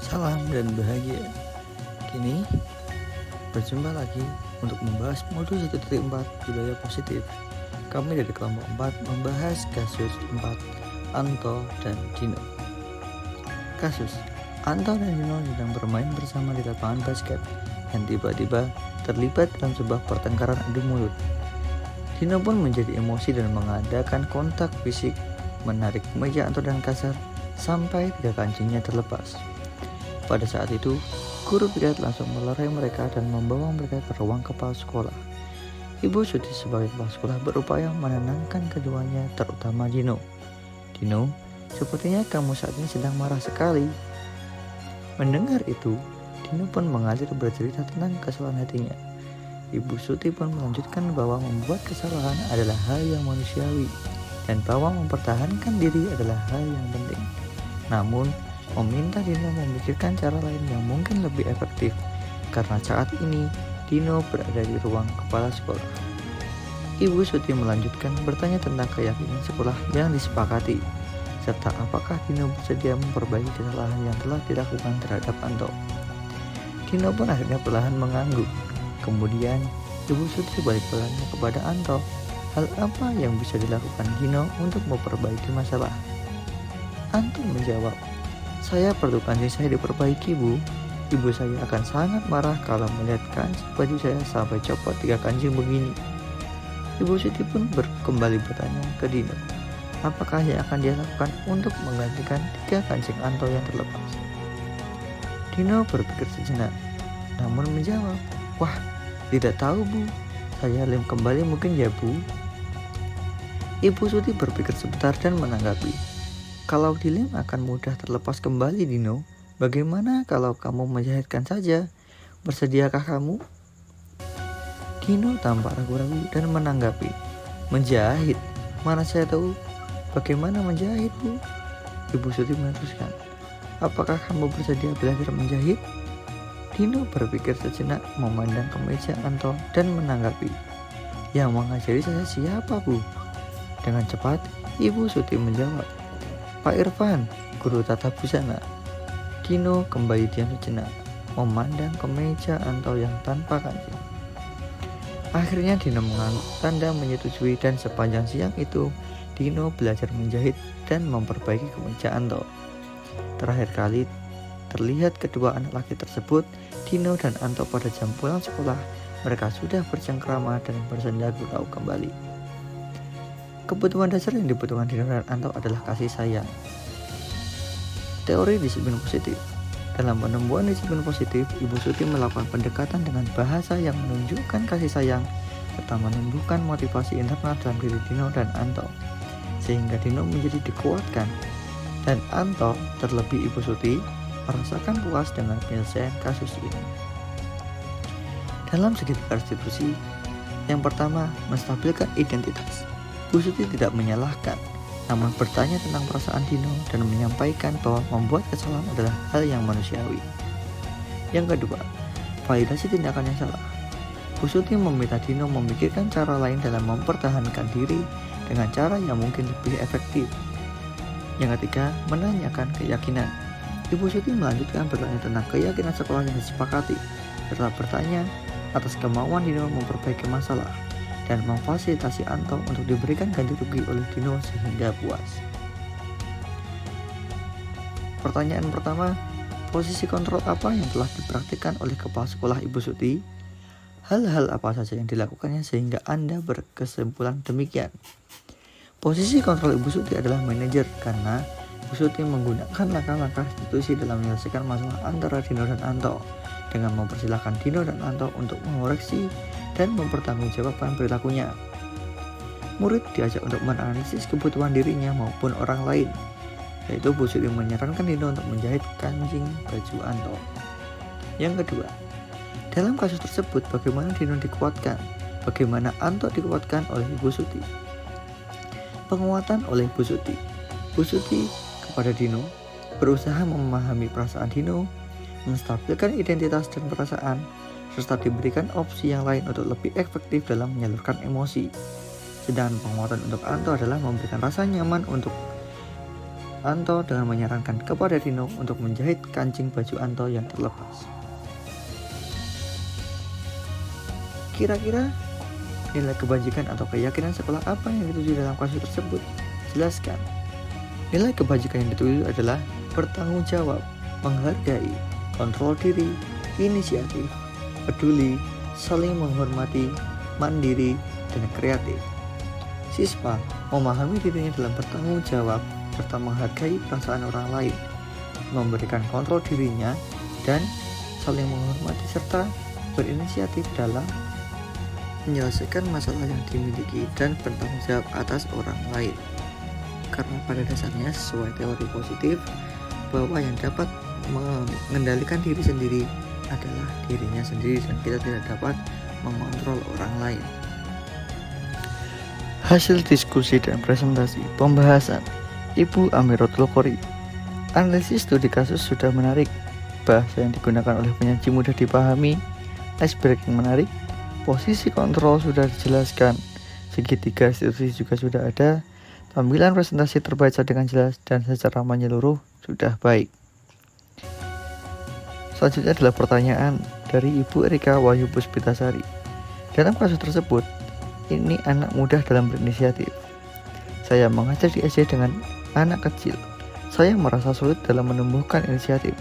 Salam dan bahagia. Kini berjumpa lagi untuk membahas modul 1.4 budaya positif. Kami dari kelompok 4 membahas kasus 4 Anto dan Dino. Kasus Anto dan Dino sedang bermain bersama di lapangan basket dan tiba-tiba terlibat dalam sebuah pertengkaran adu mulut. Dino pun menjadi emosi dan mengadakan kontak fisik, menarik meja Anto dan kasar sampai 3 kancingnya terlepas. Pada saat itu, guru privat langsung melerai mereka dan membawa mereka ke ruang kepala sekolah. Ibu Suti sebagai kepala sekolah berupaya menenangkan keduanya, terutama Dino. Dino, sepertinya kamu saat ini sedang marah sekali. Mendengar itu, Dino pun mengalir bercerita tentang kesalahan hatinya. Ibu Suti pun melanjutkan bahwa membuat kesalahan adalah hal yang manusiawi dan bahwa mempertahankan diri adalah hal yang penting. Namun, meminta Dino memikirkan cara lain yang mungkin lebih efektif karena saat ini Dino berada di ruang kepala sekolah. Ibu Suti melanjutkan bertanya tentang keyakinan sekolah yang disepakati serta apakah Dino bersedia memperbaiki kesalahan yang telah dilakukan terhadap Anto. Dino pun akhirnya perlahan mengangguk. Kemudian Ibu Suti balik bertanya kepada Anto, hal apa yang bisa dilakukan Dino untuk memperbaiki masalah? Anto menjawab, saya perlu kancing saya diperbaiki, Bu. Ibu saya akan sangat marah kalau melihat kancing baju saya sampai copot 3 kancing begini. Ibu Siti pun kembali bertanya ke Dino, apakah yang akan dia lakukan untuk menggantikan 3 kancing Anto yang terlepas. Dino berpikir sejenak, namun menjawab, wah, tidak tahu, Bu. Saya lem kembali mungkin ya, Bu. Ibu Suti berpikir sebentar dan menanggapi, kalau dilem akan mudah terlepas kembali, Dino. Bagaimana kalau kamu menjahitkan saja? Bersediakah kamu? Dino tampak ragu-ragu dan menanggapi, menjahit? Mana saya tahu bagaimana menjahit, Bu? Ibu Suti meneruskan, apakah kamu bersedia belajar menjahit? Dino berpikir sejenak, memandang ke meja Anto dan menanggapi, yang mengajari saya siapa, Bu? Dengan cepat, Ibu Suti menjawab, Pak Irfan, guru tata busana. Dino kembali diam sejenak, memandang ke meja Anto yang tanpa kancing. Akhirnya Dino mengangguk tanda menyetujui dan sepanjang siang itu Dino belajar menjahit dan memperbaiki kemeja Anto. Terakhir kali terlihat kedua anak laki tersebut, Dino dan Anto pada jam pulang sekolah. Mereka sudah bercengkrama dan bersenda gurau kembali. Kebutuhan dasar yang dibutuhkan Dino dan Anto adalah kasih sayang. Teori disiplin positif. Dalam penemuan disiplin positif, Ibu Suti melakukan pendekatan dengan bahasa yang menunjukkan kasih sayang serta menumbuhkan motivasi internal dalam diri Dino dan Anto, sehingga Dino menjadi dikuatkan dan Anto, terlebih Ibu Suti, merasakan puas dengan penyelesaian kasus ini. Dalam segitiga restitusi, yang pertama, menstabilkan identitas. Bu Suti tidak menyalahkan, namun bertanya tentang perasaan Dino dan menyampaikan bahwa membuat kesalahan adalah hal yang manusiawi. Yang kedua, validasi tindakan yang salah. Bu Suti meminta Dino memikirkan cara lain dalam mempertahankan diri dengan cara yang mungkin lebih efektif. Yang ketiga, menanyakan keyakinan. Ibu Suti melanjutkan bertanya tentang keyakinan sekolah yang disepakati, serta bertanya atas kemauan Dino memperbaiki masalah dan memfasilitasi Anto untuk diberikan ganti rugi oleh Dino sehingga puas. Pertanyaan pertama, posisi kontrol apa yang telah dipraktikkan oleh kepala sekolah Ibu Suti? Hal-hal apa saja yang dilakukannya sehingga Anda berkesimpulan demikian? Posisi kontrol Ibu Suti adalah manajer karena Ibu Suti menggunakan langkah-langkah institusi dalam menyelesaikan masalah antara Dino dan Anto dengan mempersilahkan Dino dan Anto untuk mengoreksi dan mempertanggungjawabkan perilakunya. Murid diajak untuk menganalisis kebutuhan dirinya maupun orang lain, yaitu Bu Suti menyarankan Dino untuk menjahit kancing baju Anto. Yang kedua, dalam kasus tersebut bagaimana Dino dikuatkan, bagaimana Anto dikuatkan oleh Ibu Suti. Penguatan oleh Bu Suti. Bu Suti kepada Dino berusaha memahami perasaan Dino, menstabilkan identitas dan perasaan, serta diberikan opsi yang lain untuk lebih efektif dalam menyalurkan emosi. Sedangkan penguatan untuk Anto adalah memberikan rasa nyaman untuk Anto dengan menyarankan kepada Dino untuk menjahit kancing baju Anto yang terlepas. Kira-kira nilai kebajikan atau keyakinan sekolah apa yang dituju dalam kasus tersebut? Jelaskan. Nilai kebajikan yang dituju adalah bertanggung jawab, menghargai, kontrol diri, inisiatif, peduli, saling menghormati, mandiri, dan kreatif. Siswa memahami dirinya dalam bertanggung jawab serta menghargai perasaan orang lain, memberikan kontrol dirinya, dan saling menghormati serta berinisiatif dalam menyelesaikan masalah yang dimiliki dan bertanggung jawab atas orang lain. Karena pada dasarnya sesuai teori positif bahwa yang dapat mengendalikan diri sendiri adalah dirinya sendiri dan kita tidak dapat mengontrol orang lain. Hasil diskusi dan presentasi pembahasan Ibu Amiratul Qori. Analisis studi kasus sudah menarik, bahasa yang digunakan oleh penyaji mudah dipahami, icebreaking menarik, posisi kontrol sudah dijelaskan, segitiga institusi juga sudah ada, tampilan presentasi terbaca dengan jelas dan secara menyeluruh sudah baik. Selanjutnya adalah pertanyaan dari Ibu Erika Wahyu Puspitasari. Dalam kasus tersebut, ini anak muda dalam berinisiatif. Saya mengajar di SD dengan anak kecil. Saya merasa sulit dalam menumbuhkan inisiatif.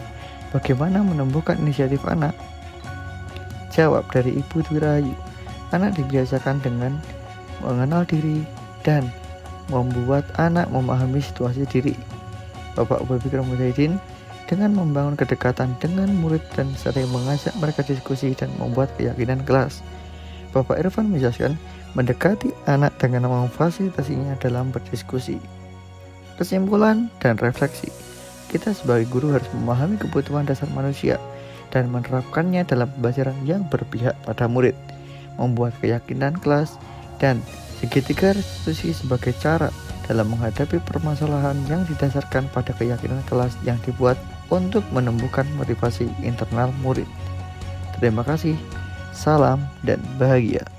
Bagaimana menumbuhkan inisiatif anak? Jawab dari Ibu Dwi Rahayu. Anak dibiasakan dengan mengenal diri dan membuat anak memahami situasi diri. Bapak Abu Bakar Mujahidin dengan membangun kedekatan dengan murid dan sering mengajak mereka diskusi dan membuat keyakinan kelas. Bapak Irfan menjelaskan mendekati anak dengan memfasilitasinya dalam berdiskusi. Kesimpulan dan refleksi. Kita sebagai guru harus memahami kebutuhan dasar manusia dan menerapkannya dalam pembelajaran yang berpihak pada murid, membuat keyakinan kelas dan segitiga restitusi sebagai cara dalam menghadapi permasalahan yang didasarkan pada keyakinan kelas yang dibuat untuk menumbuhkan motivasi internal murid. Terima kasih, salam dan bahagia.